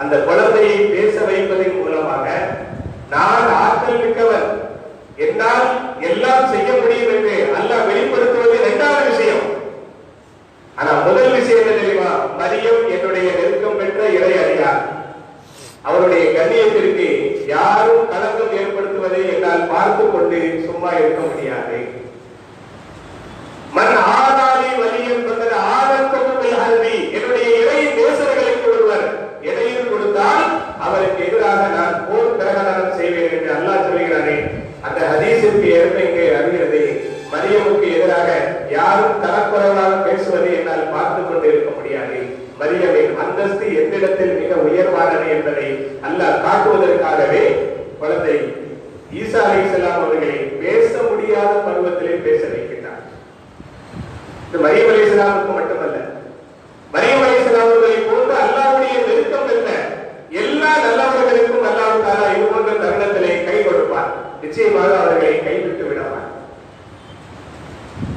அந்த குழந்தையை பேச வைப்பதன் மூலமாக நான் ஆற்றல் மிக்கவர், என்னால் எல்லாம் செய்ய முடியும் என்று அல்லாஹ் வெளிப்படுத்துவது இரண்டாவது விஷயம். ஆனா முதல் விஷயம் என்ன தெரியுமா? மரியம் என்னுடைய நெருக்கம் பெற்ற இறை அடியார். அவருடைய கண்ணியத்திற்கு யாரும் களங்கம் ஏற்படுத்துவதை என்னால் பார்த்து கொண்டு சும்மா இருக்க முடியாது. மன் ஆதாரி வலி என்பது ஆதத்தமும் அல்வி, என்னுடைய இறை நேசர்களுக்கு ஒருவர் எதையும் கொடுத்தால் அவருக்கு எதிராக நான் போர் பிரகடனம் செய்வேன் என்று அல்லாஹ் சொல்கிறானே, அந்த ஹதீஸிற்கு ஏற்ப இங்கே அறிகிறது. மரியமுக்கு எதிராக யாரும் தரக்குறைவாக பேசுவதை என்னால் பார்த்து கொண்டு இருக்க முடியாது. மரியமின் அந்தஸ்து எந்திடத்தில் மிக உயர்வானது என்பதை அல்லாஹ் காட்டுவதற்காகவே குழந்தை ஈசா அலைஹிஸ்ஸலாம் அவர்களை பேச முடியாத பருவத்திலே பேச வைக்கிறார். இது மரியம் அலைஹிஸ்ஸலாமுக்கு மட்டுமல்ல, மரியம் அலைஹிஸ்ஸலாம் அவர்களை போன்று அல்லாஹ்வுடைய நெருக்கம் பெற்ற எல்லா நல்லவர்களுக்கும் அல்லாஹ் தஆலா இது போன்ற தருணத்திலே கை கொடுப்பார். நிச்சயமாக அவர்களை கைவிட்டு விடலாம்.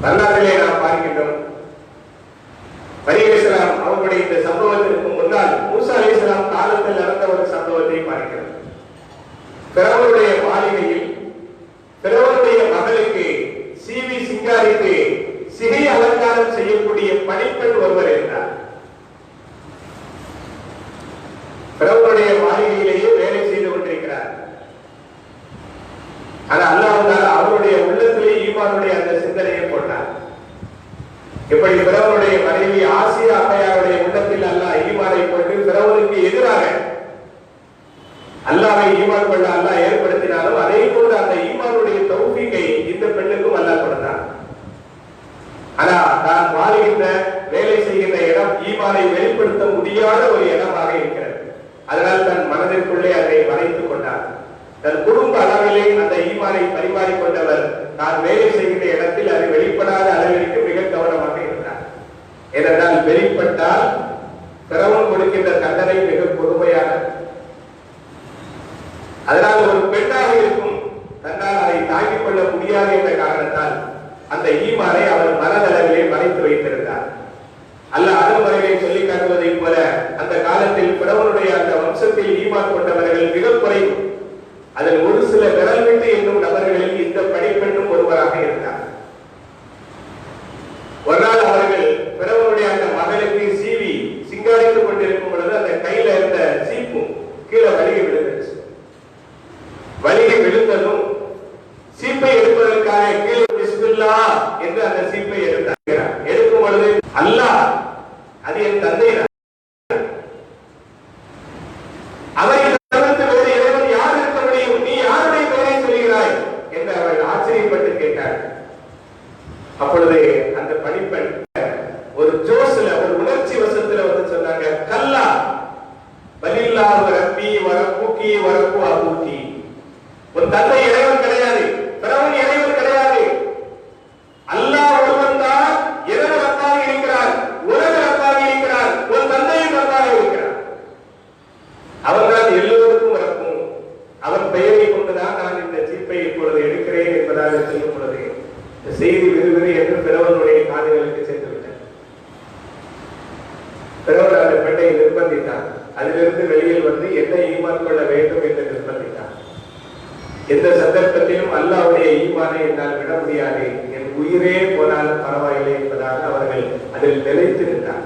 வரலாற்றிலே நாம் பார்க்கின்றோம். மரியம் அலைஹிஸ்ஸலாம் அவர்களுடைய இந்த சம்பவத்திற்கு முன்னால் மூசா அலைஹிஸ்ஸலாம் காலத்தில் நடந்த ஒரு சம்பவத்தை பார்க்கிறோம். பிறவருடைய மாளிகையில் பிறவருடைய மகளுக்கு சீவி சிங்காரித்து சிகை அலங்காரம் செய்யக்கூடிய பணிப்பெண் ஒருவர் இருந்தார். பிறவருடைய மாளிகையிலேயே வேலை செய்து கொண்டிருக்கிறார். ஆனா அல்லாஹ் அவருடைய உள்ளத்திலே ஈமானுடைய அந்த சிந்தனையை போட்டார். இப்படி பிறவருடைய மனைவி ஆசியா அம்மையாருடைய உள்ளத்தில் அல்லாஹ் ஈமானை போட்டு பிறவருக்கு எதிராக அல்லாஹ்வை ஈமான் கொள்ள அல்லாஹ் ஏற்படுத்தினாலும் அதே போன்று அந்த ஈமானுடைய தௌஃபீகை இந்த பெண்ணுக்கும் அல்லாஹ் கொடுத்தார். ஆனா தான் வாழ்கின்ற வேலை செய்கின்ற இடம் ஈமானை வெளிப்படுத்த முடியாத ஒரு இடமாக இருக்கிறது. அதனால் தன் மனதிற்குள்ளே அதை வரைத்துக் கொண்டார். தன் குடும்ப அளவிலே அந்த ஈமானை பரிமாறிக் கொண்டவர் தான் வேலை செய்கின்ற இடத்தில் அது வெளிப்படாத அளவிற்கு மிக கவனமாக இருந்தார். ஏனென்றால் வெளிப்பட்டால் பிறவன் கொடுக்கின்ற தண்டனை மிக கொடுமையானது. அதனால் ஒரு பெண்ணாக இருக்கும் தன்னால் அதை தாங்கிக் கொள்ள முடியாது என்ற காரணத்தால் அந்த ஈமானை அவர் மனதளவிலே மறைத்து வைத்திருந்தார். அல்லாஹ் அருள்மறையை சொல்லி காட்டுவதை போல அந்த காலத்தில் பிறவனுடைய அந்த வம்சத்தில் ஈமான் கொண்டவர்கள் மிக குறைவு. அதில் ஒரு சில விரல் விட்டு என்னும் நபர்களில் இந்த பணிப்பெண்ணும் ஒருவராக இருந்தார். ஒரு நாள் அவர்கள் பிறவனுடைய அந்த மகளுக்கு சீவி சிங்காரித்துக் கொண்டிருக்கும் பொழுது அந்த கையில இருந்த சீப்பும் கீழே வலிகை விழுந்துச்சு. வலிகை விழுந்ததும் சீப்பை எடுப்பதற்காக கீழே பிஸ்மில்லாஹ் என்று அந்த சீப்பை எடுத்தார். எடுக்கும் பொழுது அல்லாஹ் அது என் தந்தை அவரை தவிர்த்து வேறு இறைவன் யார் இருக்க முடியும், நீ யாருடைய பெயரை சொல்கிறாய் என்று அவர்கள் ஆச்சரியப்பட்டு கேட்டார். அப்பொழுது அந்த பணிப்பெண் ஒரு ஜோஸ்ல ஒரு உணர்ச்சி வசத்துல வந்து சொன்னாங்க, கல்லா பலில்லாஹு ரப்பி வரக்கூக்கி வரக்கூ அபூக்கி. உன் தந்தை இறைவன் கிடையாது, பிறவன் இறைவன் கிடையாது. அல்லாஹ் ஒருவன் தான் இரவு ரப்பாக இருக்கிறார், உலக ரப்பாக இருக்கிறார், உன் தந்தையும் ரப்பாக இருக்கிறார். அவர்தான் எல்லோருக்கும் ரப்பும். அவன் பெயரை கொண்டுதான் நான் இந்த சீப்பை இப்பொழுது எடுக்கிறேன் என்பதாக சொல்லும் பொழுது செய்தி விறுவிறு என்று பிறவனுடைய காதுகளுக்கு சென்று விட்டார். பிறவர் அந்த பெண்ணை நிர்பந்தித்தார். அதிலிருந்து வெளியில் வந்து என்ன ஈமான் கொள்ள வேண்டும் என்று நிர்பந்தித்தார். எந்த சந்தர்ப்பத்திலும் அல்லாஹ்வுடைய ஈமானை என்னால் விட முடியாது, என் உயிரே போனாலும் பரவாயில்லை என்பதாக அவர்கள் அதில் நிலைத்து நின்றார்.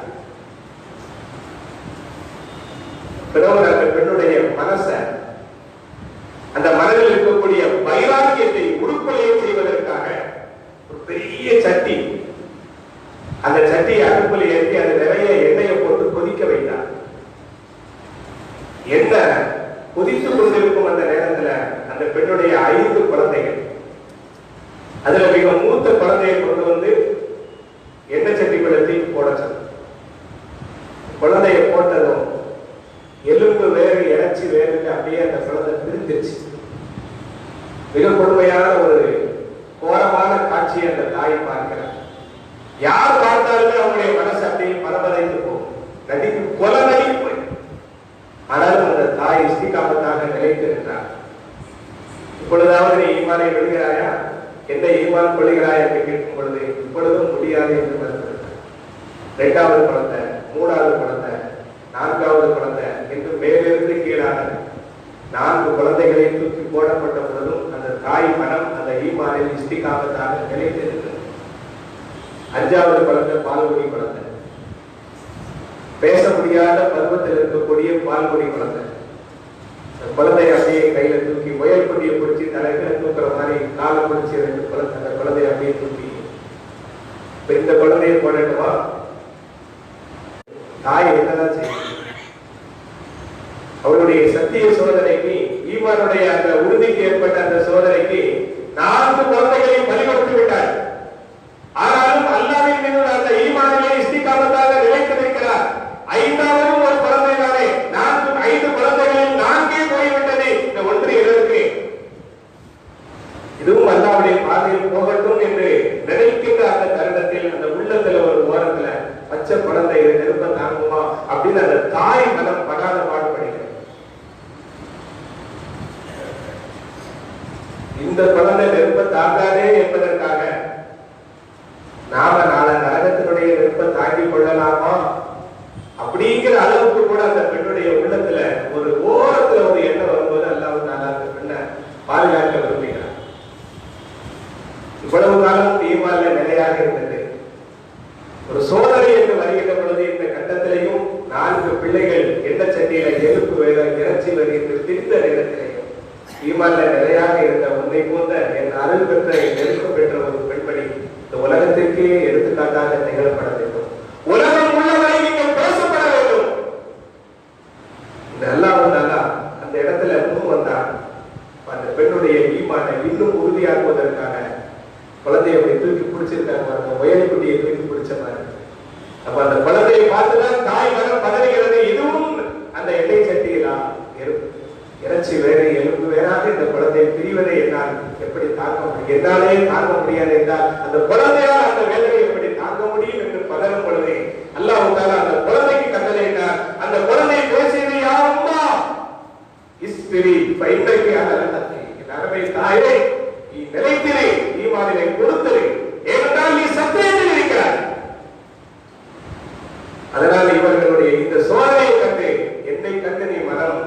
பிறவர் அந்த பெண்ணுடைய மனச அந்த மனதில் இருக்கக்கூடிய வைராக்கியத்தை உருப்பொழிய செய்வதற்காக ஒரு பெரிய சட்டி, அந்த சட்டியை அடுப்பில் ஏற்றி அது நிறைய எண்ணெயை போட்டு கொதிக்க வைத்தார். எண்ணெய் கொதித்துக் கொண்டிருக்கும் அந்த நேரத்துல அந்த பெண்ணுடைய 5 குழந்தைகள், அதுல மிக மூத்த குழந்தையை கொண்டு வந்து எண்ணெய் சட்டி குளத்தை போட சொன்னார். குழந்தைய போட்டதும் எலும்பு வேறு இறைச்சி வேறு அப்படியே அந்த குழந்தை பிரிந்துச்சு. மிக கொடுமையான ஒரு கோரமான காட்சியை அந்த தாய் பார்க்கிறார். யார் பார்த்தாலுமே அவங்களுடைய மனசு அப்படியே பரபரைத்து போகும், நடிக்கு கொலை நடிப்பு போய். ஆனாலும் அந்த தாய் இஸ்திகாமத்தாக நிலைத்து நின்றார். இப்பொழுதாவது நீ ஈமானை விடுகிறாயா, எந்த ஈமான் கொள்கிறாய் என்று கேட்கும் பொழுது இப்பொழுதும் முடியாது என்று மறுத்திருந்தார். 2வது குழந்தை, 3வது குழந்தை, 4வது குழந்தை என்று மேலிருந்து கீழாக 4 குழந்தைகளை தூக்கி போடப்பட்ட பொழுதும் அந்த தாய் மனம் அந்த ஈமானில் இஸ்திகாமத்தாக நிலைத்திருந்தது. 5வது குழந்தை பால்குடி குழந்தை, பேச முடியாத பருவத்தில் இருக்கக்கூடிய பால்குடி குழந்தை. குழந்தை அப்படியே கையில தூக்கி முயல் கொடியை பிடிச்சி தலைகளை தூக்குற மாதிரி காலை பிடிச்சி அந்த குழந்தைய அப்படியே தூக்கி இந்த குழந்தைய போடட்டுமா? தாய் என்னதான் செய்யும்? அவருடைய சத்திய சோதனைக்கு, ஈமானுடைய அந்த உறுதிக்கு ஏற்பட்ட அந்த சோதனைக்கு 4 குழந்தைகளை பலிகொடுத்து விட்டார். ஆனாலும் அல்லாஹ்வின் மீது அந்த ஈமானிலே இஸ்திகாமத்தாக நிலைத்திருக்கிறார். 5வது ஒரு குழந்தை தானே, 5 குழந்தைகளில் 4 போய்விட்டது. இந்த ஒன்று இருக்கு, இதுவும் அல்லாஹ்வுடைய பாதையில் போகட்டும் என்று நினைக்கின்ற அந்த தருணத்தில் அந்த உள்ளத்துல ஒரு ஓரத்துல பச்சை குழந்தை நெருப்ப தாங்குமா அப்படின்னு அந்த தாய் மனம் படாத பாடுபடுகிறது. இந்த இந்த குழந்தை நெருப்ப தாக்காதே என்பதற்காக நாம நாள நரகத்தினுடைய நெருப்ப தாங்கிக் கொள்ளலாமா அப்படிங்கிற அளவுக்கு கூட அந்த பெண்ணுடைய உள்ளத்துல ஒரு ஓரத்துல ஒரு எண்ணம் வரும்போது அல்லாஹ் தஆலா அந்த பெண்ணை பாதுகாக்க விரும்புகிறார். இவ்வளவு காலம் ஈமான்ல நிலையாக இருந்தது. ஒரு சோதனை என்று வருகின்ற பொழுது இந்த கட்டத்திலையும் 4 பிள்ளைகள் எண்ண சட்டியில எலும்பு வேற இறைச்சி வருகின்ற திட்ட நேரத்திலையும் ஈமான்ல நிலையாக இருந்த உன்னை போன்ற என் அருள் பெற்ற நெருக்கம் பெற்ற ஒரு பெண்மணி இந்த உலகத்திற்கே எடுத்துக்காட்டாக திகழப்பட வேண்டும். உலகம் உள்ளவரை நீங்கள் பேசப்பட வேண்டும். இந்த அல்லாஹ் அந்த இடத்துல முன் வந்தார். அந்த பெண்ணுடைய ஈமானை இன்னும் உறுதியாக்குவதற்காக குழந்தையை தூக்கி பிடிச்சிருக்காங்க, உயரி குட்டியை தூக்கி பிடிச்ச மாதிரி. அப்ப அந்த குழந்தையை பார்த்துதான் தாய் மனம் பதறுகிறது. இதுவும் அந்த எண்ணெய் சட்டியிலா இறைச்சி வேறு எலும்பு வேறாக இந்த குழந்தையை பிரிவதை என்னால் எப்படி தாங்க முடியும், என்னாலே தாங்க முடியாது என்றால் அந்த குழந்தையால் அந்த வேலையை எப்படி தாங்க முடியும் என்று பதறும் பொழுது அல்லாஹ் தஆலா அந்த குழந்தைக்கு கட்டளையிட்டார். அந்த குழந்தை பேசியது யாரும்மா இஸ்பிரி பைந்தகி அலனத்தி, என் அருமை தாயே நீ நிலைத்திரு, ஈமானினை கொடுத்திரு, ஏனென்றால் நீ சத்தியத்தில் இருக்கிறாய். அதனால் இவர்களுடைய இந்த சோதனையை கண்டு என்னை கண்டு நீ மனம்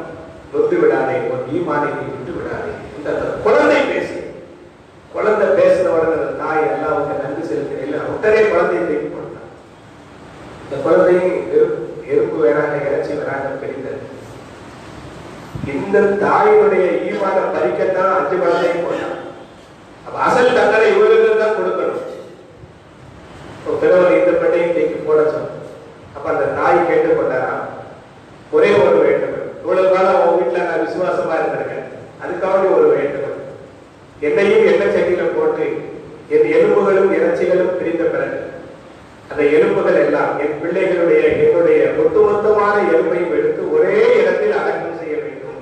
நொந்து விடாதே, உன் ஈமானை நீ விட்டு விடாதே. இந்த குழந்தை பேசு. குழந்தை பேசின உடனே அந்த தாய் அல்லாஹ்வுக்கு நன்றி செலுத்தின உடனே குழந்தையை தூக்கி போட்டான். இந்த குழந்தையும் எறும்பு வேறாக இறைச்சி வேறாக பிரிந்தது. இந்த தாயினுடைய ஈமான பறிக்கத்தான் 5 குழந்தையும் போட்டான். அப்ப அசல் தண்டனை இவருக்கு தான் கொடுக்கணும். பிறகு இந்த பெண்ணையும் தூக்கி போட சொன்ன. அப்ப அந்த தாய் கேட்டுக்கொண்டாரா, ஒரே ஒரு வேண்டுகோள், இவ்வளவு காலம் உன் வீட்டுல நான் விசுவாசமா இருந்திருக்கேன், அதுக்காக ஒரு வேண்டுகோள், என்னையும் எண்ணெய் சட்டியில போட்டு என் எலும்புகளும் இறைச்சிகளும் பிரிந்த பிறகு அந்த எலும்புகள் எல்லாம் என் பிள்ளைகளுடைய என்னுடைய ஒட்டுமொத்தமான எலும்பையும் எடுத்து ஒரே இடத்தில் அடக்கம் செய்ய வேண்டும்.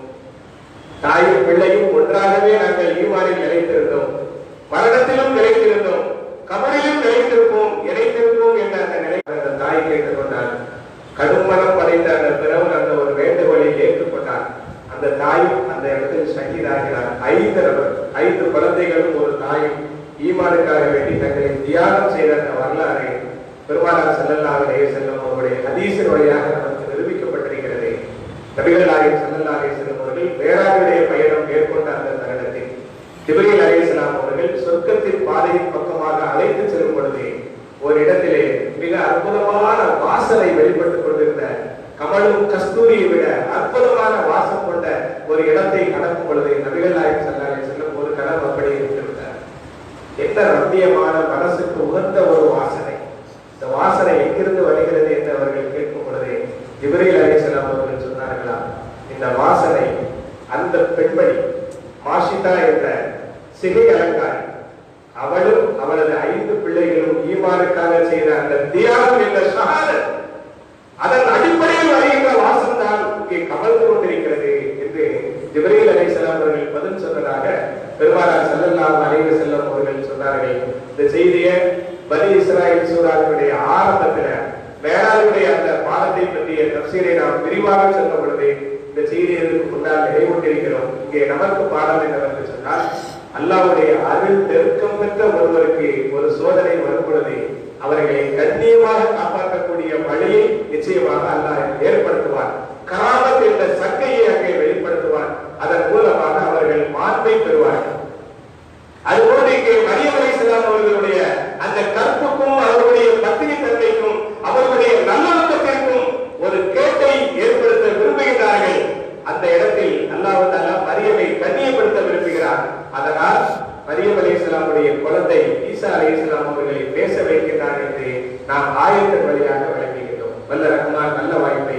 தாயும் பிள்ளையும் ஒன்றாகவே நாங்கள் ஈமானில் நிலைத்திருந்தோம், மரணத்திலும் நிலைத்திருந்தோம், கபரிலும் நிலைத்திருப்போம், இணைத்திருப்போம் என்ற அந்த நிலை அந்த தாய் கேட்டுக் கொண்டார். கடுமனம் படைத்த அந்த பிறவர் அந்த ஒரு வேண்டுகோளை ஏற்றுக்கொண்டார். அந்த தாயும் அந்த இடத்தில் ஷஹீதாகிறார். 5 குழந்தைகளும் ஒரு தாயும் ஈமானுக்காக வேண்டி தங்களை தியாகம் செய்த அந்த வரலாறு பெருமானார் ஸல்லல்லாஹு அலைஹி வஸல்லம் அவருடைய ஹதீஸின் வழியாக நமக்கு நிரூபிக்கப்பட்டிருக்கிறது. நபிகள் நாயகம் ஸல்லல்லாஹு அலைஹி வஸல்லம் அவர்கள் மேராஜுடைய பயணம் மேற்கொண்ட அந்த தருணத்தில் ஜிப்ரீல் அலைஹிஸ்ஸலாம் அவர்கள் சொர்க்கத்தின் பாதையின் பக்கமாக அழைத்து செல்லும் பொழுது ஒரு இடத்திலே மிக அற்புதமான வாசனை வெளிப்பட்டுக் கொண்டிருந்த கமலும் கஸ்தூரியை விட அற்புதமான வாசம் கொண்ட ஒரு இடத்தை கடக்கும் பொழுது நபிகள் நாயகம் ஸல்லல்லாஹு அலைஹி வஸல்லம் ஒரு கணம் அப்படி இருந்திருந்தார். என்ன ரம்மியமான மனசுக்கு உகந்த ஒரு வாசனை. இந்த வாசனை எங்கிருந்து வருகிறது என்று அவர்கள் கேட்கும் பொழுது ஜிப்ரீல் அலைஹிஸ்ஸலாம் அவர்கள் சொன்னார்களா, இந்த வாசனை அந்த பெண்மணி மாஷிதா என்ற சிகை அலங்காரி, அவளும் அவளது 5 பிள்ளைகளும் ஈமானுக்காக செய்த அந்த தியாகம் என்ற ஷஹாதத், அதன் அடிப்படையில் வருகின்ற வாசம் தான் இங்கே கமழ்ந்து கொண்டிருக்கிறது என்று ஜிப்ரீல் அலைஹிஸ்ஸலாம் அவர்கள் பதில் சொன்னதாக பெருமானார் ஸல்லல்லாஹு அலைஹி வஸல்லம் அவர்கள் சொன்னார்கள். இந்த செய்தியை பனி இஸ்ராயீல் சூராவுடைய ஆரம்பத்தில் மேராஜுடைய அந்த பாடத்தை பற்றிய தஃசீரை நாம் விரிவாக சொன்ன பொழுது இந்த செய்திகளுக்கு முன்னால் நினைவூட்டிருக்கிறோம். இங்கே நமக்கு பாடம் என்னவென்று சொன்னால், அல்லாஹ்வுடைய அருள் நெருக்கம் பெற்ற ஒருவருக்கு ஒரு சோதனை வரும் பொழுது அவர்களை கண்ணியமாக காப்பாற்றக்கூடிய வழியை நிச்சயமாக அல்லாஹ் ஏற்படுத்துவார். கராமத் என்ற சக்கையை அங்கே வெளிப்படுத்துவார். அதன் மூலமாக அவர்கள் மாண்பை பெறுவார்கள். அதுபோன்று இங்கே மரியம் அலைஹிஸ்ஸலாம் அவர்களுடைய அந்த கற்புக்கும் அவர்களுடைய பத்தினி தன்மைக்கும் அவர்களுடைய நல்லொழுக்கத்திற்கும் ஒரு கேட்டை ஏற்படுத்த விரும்புகிறார்கள். அந்த இடத்தில் அல்லாஹ் தஆலா மரியமை கண்ணியப்படுத்த விரும்புகிறார். அதனால் மரியம் அலைஹிஸ்ஸலாமுடைய குழந்தை ஈசா அலைஹிஸ்ஸலாம் அவர்களை பேச வைக்கிறார் என்று நாம் ஆயத்தின் வழியாக விளங்குகிறோம். வல்ல ரஹ்மான் நல்ல வாய்ப்பை